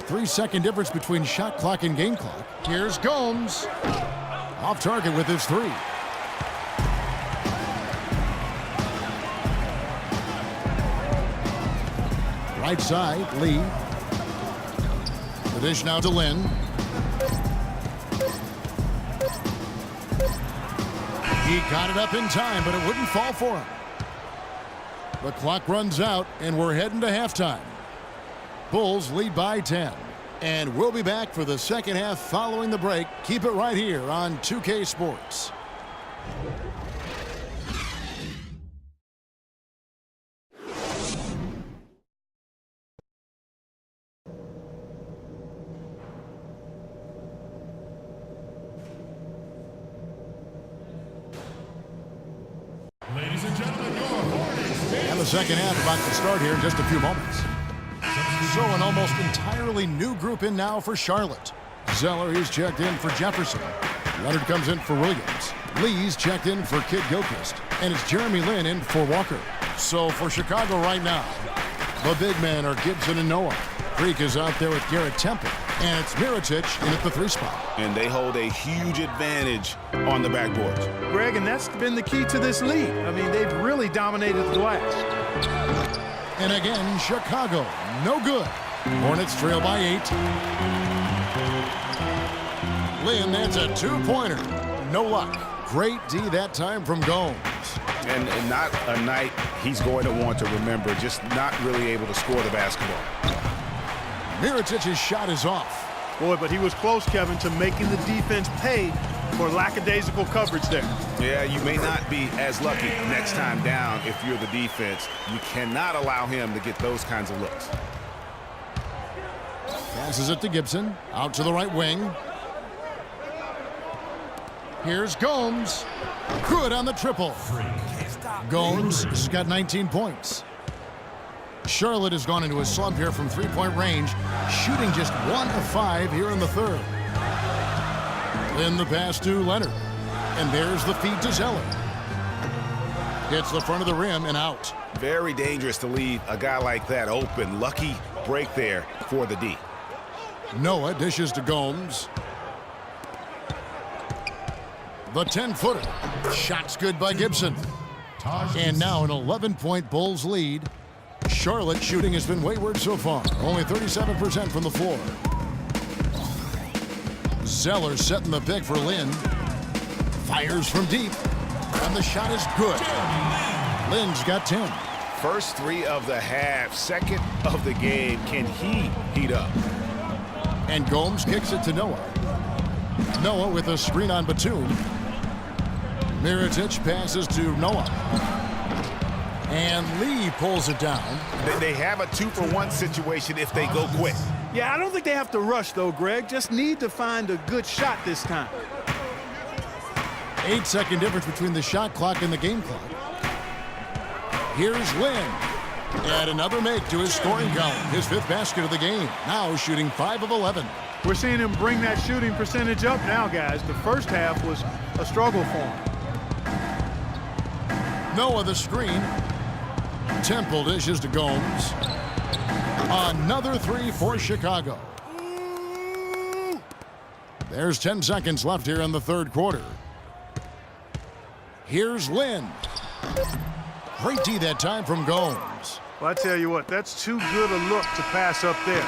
3-second difference between shot clock and game clock. Here's Gomes. Off target with his three. Right side, Lee. The dish now to Lynn. He got it up in time, but it wouldn't fall for him. The clock runs out, and we're heading to halftime. Bulls lead by 10. And we'll be back for the second half following the break. Keep it right here on 2K Sports. Ladies and gentlemen, your Hornets. And the second half about to start here in just a few moments. So an almost entirely new group in now for Charlotte. Zeller, he's checked in for Jefferson. Leonard comes in for Williams. Lee's checked in for Kid Gilchrist. And it's Jeremy Lin in for Walker. So for Chicago right now, the big men are Gibson and Noah. Freak is out there with Garrett Temple. And it's Mirotic in at the 3 spot. And they hold a huge advantage on the backboards. Greg, and that's been the key to this lead. I mean, they've really dominated the glass. And again, Chicago, no good. Hornets trail by 8. Lynn, that's a 2-pointer. No luck. Great D that time from Gomes. And not a night he's going to want to remember, just not really able to score the basketball. Mirotic's shot is off. Boy, but he was close, Kevin, to making the defense pay for lackadaisical coverage there. Yeah, you may not be as lucky next time down if you're the defense. You cannot allow him to get those kinds of looks. Passes it to Gibson. Out to the right wing. Here's Gomes. Good on the triple. Gomes has got 19 points. Charlotte has gone into a slump here from 3-point range, shooting just 1 of 5 here in the third. Then the pass to Leonard. And there's the feed to Zeller. Hits the front of the rim and out. Very dangerous to leave a guy like that open. Lucky break there for the D. Noah dishes to Gomes. The 10-footer. Shot's good by Gibson. And now an 11-point Bulls lead. Charlotte shooting has been wayward so far. Only 37% from the floor. Zeller setting the pick for Lynn. Fires from deep. And the shot is good. Lynn's got 10. First 3 of the half, second of the game. Can he heat up? And Gomes kicks it to Noah. Noah with a screen on Batum. Mirotic passes to Noah. And Lee pulls it down. They have a 2-for-1 situation if they go quick. Yeah, I don't think they have to rush, though, Greg. Just need to find a good shot this time. 8-second difference between the shot clock and the game clock. Here's Lynn. Add another make to his scoring column. His 5th basket of the game. Now shooting 5 of 11. We're seeing him bring that shooting percentage up now, guys. The first half was a struggle for him. Noah the screen. Temple dishes to Gomes. Another 3 for Chicago. There's 10 seconds left here in the third quarter. Here's Lynn. Great D that time from Gomes. Well, I tell you what, that's too good a look to pass up there.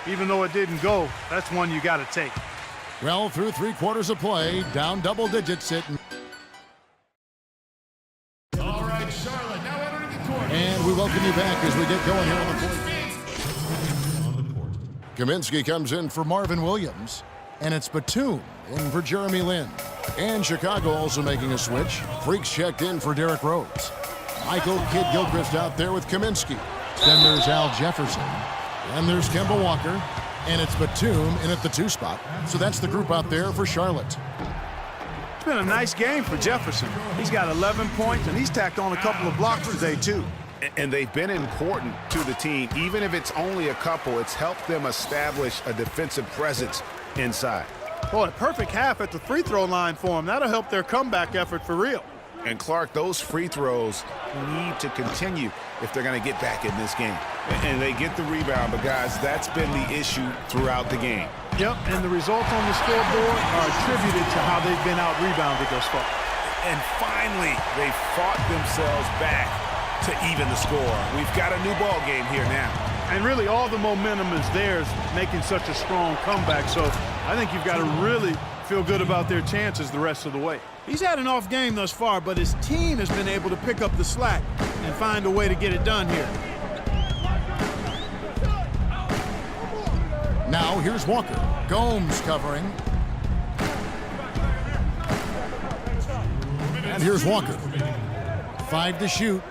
Even though it didn't go, that's one you got to take. Well, through 3 quarters of play, down double digits sitting. All right, Charlotte, now entering the court. And we welcome you back as we get going here on the court. Kaminsky comes in for Marvin Williams. And it's Batum in for Jeremy Lin. And Chicago also making a switch. Freaks checked in for Derrick Rose. Michael Kid Gilchrist out there with Kaminsky. Then there's Al Jefferson. And there's Kemba Walker. And it's Batum in at the 2 spot. So that's the group out there for Charlotte. It's been a nice game for Jefferson. He's got 11 points, and he's tacked on a couple of blocks today, too. And they've been important to the team. Even if it's only a couple, it's helped them establish a defensive presence inside. Boy, a perfect half at the free throw line for him. That'll help their comeback effort for real. And Clark, those free throws need to continue if they're going to get back in this game. And they get the rebound, but guys, that's been the issue throughout the game. Yep, and the results on the scoreboard are attributed to how they've been out-rebounded thus far. And finally, they fought themselves back to even the score. We've got a new ball game here now. And really, all the momentum is theirs, making such a strong comeback. So I think you've got to really feel good about their chances the rest of the way. He's had an off game thus far, but his team has been able to pick up the slack and find a way to get it done here. Now here's Walker. Gomes covering. And here's Walker. 5 to shoot.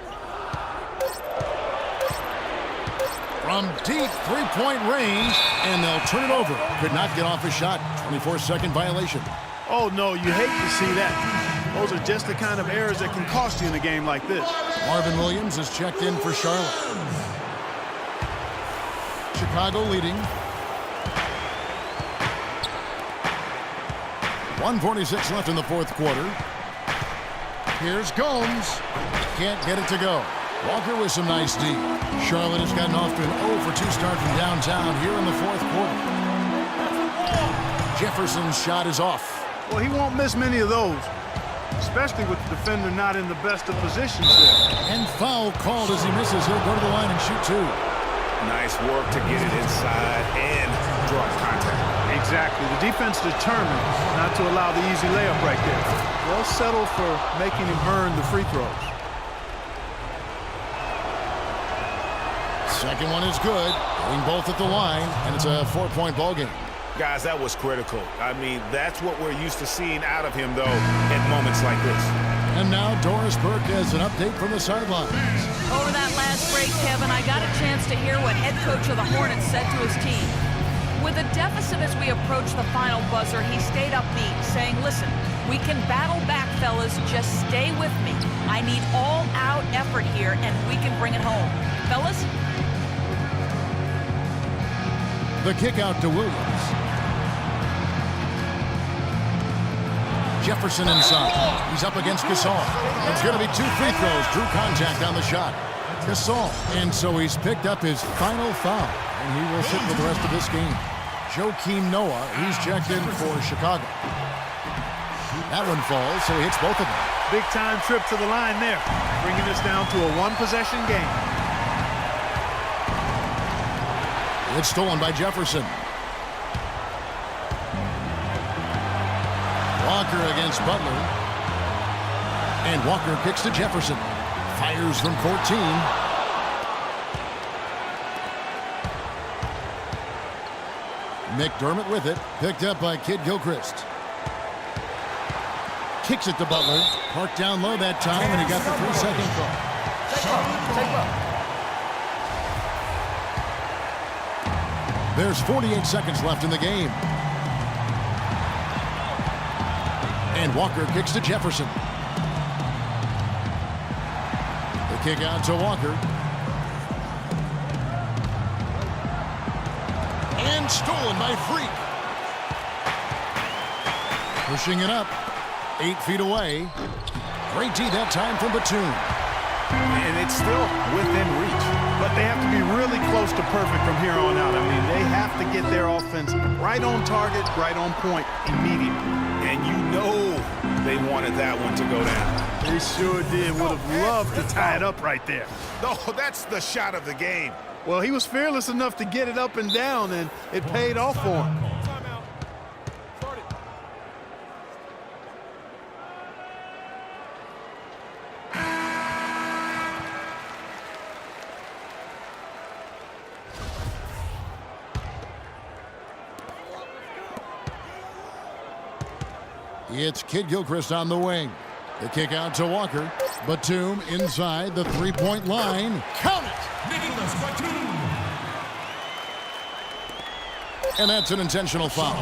From deep three-point range, and they'll turn it over. Could not get off a shot. 24-second violation. Oh, no, you hate to see that. Those are just the kind of errors that can cost you in a game like this. Marvin Williams is checked in for Charlotte. Chicago leading. 1:46 left in the fourth quarter. Here's Gomes. Can't get it to go. Walker with some nice D. Charlotte has gotten off to an 0-for-2 start from downtown here in the fourth quarter. Jefferson's shot is off. Well, he won't miss many of those, especially with the defender not in the best of positions there. And foul called as he misses. He'll go to the line and shoot 2. Nice work to get it inside and draw contact. Exactly. The defense determined not to allow the easy layup right there. They'll settle for making him earn the free throws. Second one is good. Getting both at the line, and it's a 4-point ball game. Guys, that was critical. I mean, that's what we're used to seeing out of him, though, at moments like this. And now Doris Burke has an update from the sidelines. Over that last break, Kevin, I got a chance to hear what head coach of the Hornets said to his team. With a deficit as we approach the final buzzer, he stayed upbeat, saying, listen, we can battle back, fellas. Just stay with me. I need all-out effort here, and we can bring it home. Fellas? The kick out to Williams. Jefferson inside. He's up against Gasol. It's going to be 2 free throws. Drew contact on the shot. Gasol. And so he's picked up his final foul, and he will sit for the rest of this game. Joakim Noah, he's checked in for Chicago. That one falls, so he hits both of them. Big-time trip to the line there, bringing us down to a one-possession game. It's stolen by Jefferson. Walker against Butler. And Walker kicks to Jefferson. Fires from 14. McDermott with it. Picked up by Kid Gilchrist. Kicks it to Butler. Parked down low that time, and he got the 3-second call. There's 48 seconds left in the game. And Walker kicks to Jefferson. The kick out to Walker. And stolen by Freak. Pushing it up. 8 feet away. Great D that time from Batum. And it's still within reach. But they have to be really close to perfect from here on out. I mean, they have to get their offense right on target, right on point, immediately. And you know they wanted that one to go down. They sure did. Would have loved to tie it up right there. No, that's the shot of the game. Well, he was fearless enough to get it up and down, and it paid off for him. It's Kid Gilchrist on the wing. The kick out to Walker. Batum inside the 3-point line. Count it! Nicholas Batum. And that's an intentional foul.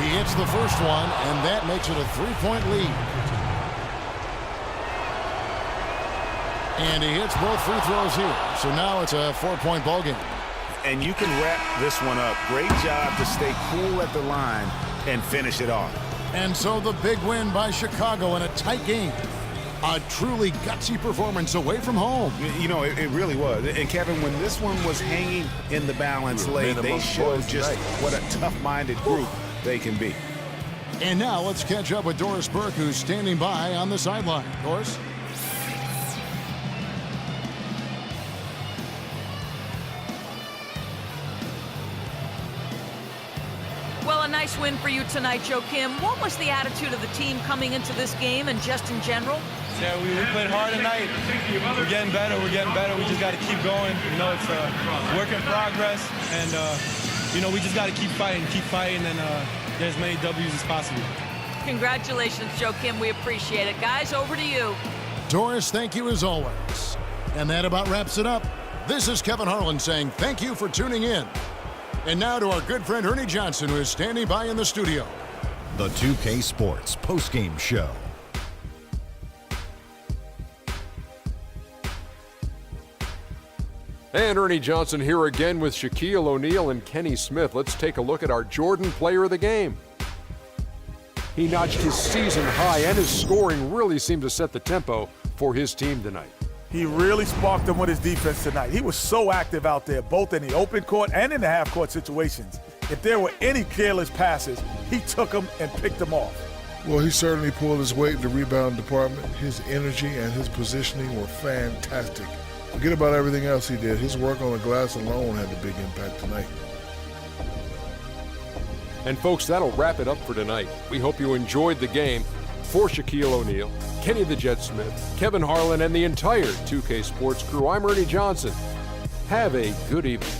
He hits the first one, and that makes it a 3-point lead. And he hits both free throws here. So now it's a 4-point ball game. And you can wrap this one up. Great job to stay cool at the line and finish it off. And so the big win by Chicago in a tight game. A truly gutsy performance away from home. You know, it really was. And Kevin, when this one was hanging in the balance late, they showed just what a tough-minded group they can be. And now let's catch up with Doris Burke, who's standing by on the sideline. Doris? Well, a nice win for you tonight, Joe Kim. What was the attitude of the team coming into this game and just in general? Yeah, we played hard tonight. We're getting better. We just got to keep going. You know, it's a work in progress. And, you know, we just got to keep fighting and get as many W's as possible. Congratulations, Joe Kim. We appreciate it. Guys, over to you. Doris, thank you as always. And that about wraps it up. This is Kevin Harlan saying thank you for tuning in. And now to our good friend Ernie Johnson, who is standing by in the studio. The 2K Sports postgame show. And Ernie Johnson here again with Shaquille O'Neal and Kenny Smith. Let's take a look at our Jordan player of the game. He notched his season high, and his scoring really seemed to set the tempo for his team tonight. He really sparked them with his defense tonight. He was so active out there, both in the open court and in the half-court situations. If there were any careless passes, he took them and picked them off. Well, he certainly pulled his weight in the rebound department. His energy and his positioning were fantastic. Forget about everything else he did. His work on the glass alone had a big impact tonight. And folks, that'll wrap it up for tonight. We hope you enjoyed the game. For Shaquille O'Neal, Kenny the Jet Smith, Kevin Harlan, and the entire 2K Sports crew, I'm Ernie Johnson. Have a good evening.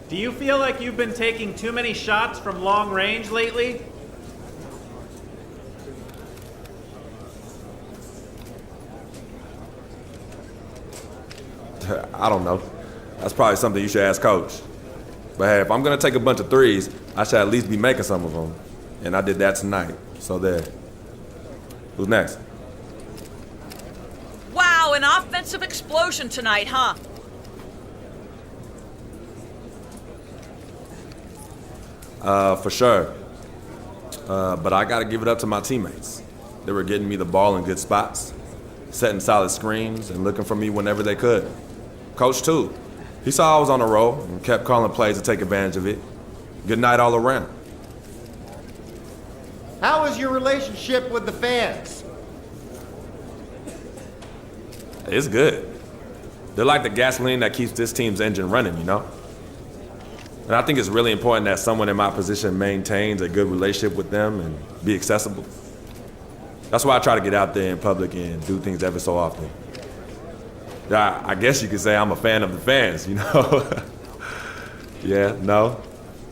Do you feel like you've been taking too many shots from long range lately? I don't know. That's probably something you should ask Coach. But hey, if I'm going to take a bunch of threes, I should at least be making some of them. And I did that tonight. So there. Who's next? Wow, an offensive explosion tonight, huh? For sure. But I got to give it up to my teammates. They were getting me the ball in good spots, setting solid screens, and looking for me whenever they could. Coach, too. He saw I was on a roll and kept calling plays to take advantage of it. Good night all around. How is your relationship with the fans? It's good. They're like the gasoline that keeps this team's engine running, you know? And I think it's really important that someone in my position maintains a good relationship with them and be accessible. That's why I try to get out there in public and do things every so often. Yeah, I guess you could say I'm a fan of the fans, you know? Yeah, no?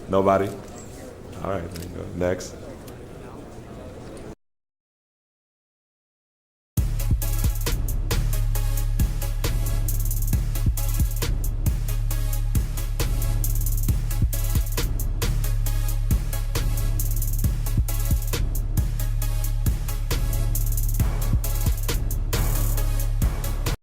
Nobody? All right, there you go. Next.